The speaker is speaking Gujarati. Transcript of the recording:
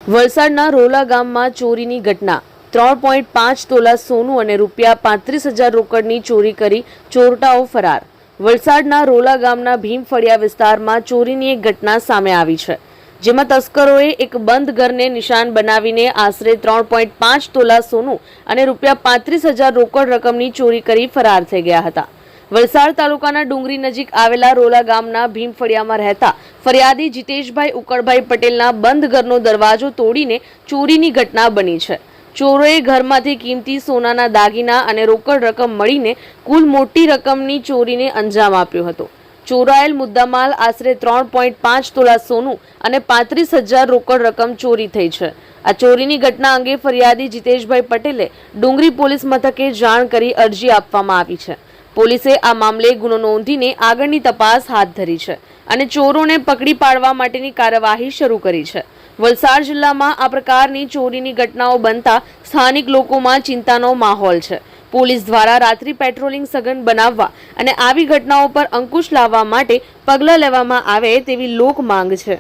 વલસાડના રોલા ગામમાં ચોરીની ઘટના 3.5 તોલા સોનું અને રૂપિયા 35,000 રોકડની ચોરી કરી ચોરટાઓ ફરાર। વલસાડના રોલા ગામના ભીમફળિયા વિસ્તારમાં ચોરીની એક ઘટના સામે આવી છે, જેમાં તસ્કરોએ એક બંધ ઘરને નિશાન બનાવીને આશરે 3.5 તોલા સોનું અને રૂપિયા 35,000 રોકડ રકમની ચોરી કરી ફરાર થઈ ગયા હતા। વલસાડ તાલુકાના ડુંગરી નજીક આવેલા રોલા ગામના ભીમફળિયામાં રહેતા ફરિયાદી જીતેશભાઈ ઉકળભાઈ પટેલના બંધ ઘરનો દરવાજો તોડીને ચોરીની ઘટના બની છે। ચોરોએ ઘરમાંથી કિંમતી સોનાના દાગીના અને રોકડ રકમ મળીને કુલ મોટી રકમની ચોરીને અંજામ આપ્યો હતો। ચોરાયેલ મુદ્દામાલ આશરે 3.5 તોલા સોનું અને 35,000 રોકડ રકમ ચોરી થઈ છે। આ ચોરીની ઘટના અંગે ફરિયાદી જીતેશભાઈ પટેલે ડુંગરી પોલીસ મથકે જાણ કરી અરજી આપવામાં આવી છે। પોલીસે આ મામલે ગુનો નોંધીને આગળની તપાસ હાથ ધરી છે અને ચોરોને પકડી પાડવા માટેની કાર્યવાહી શરૂ કરી છે। વલસાડ જિલ્લામાં આ પ્રકારની ચોરીની ઘટનાઓ બનતા સ્થાનિક લોકોમાં ચિંતાનો માહોલ છે। પોલીસ દ્વારા રાત્રિ પેટ્રોલિંગ સઘન બનાવવા અને આવી ઘટનાઓ પર અંકુશ લાવવા માટે પગલાં લેવામાં આવે તેવી લોક માંગ છે।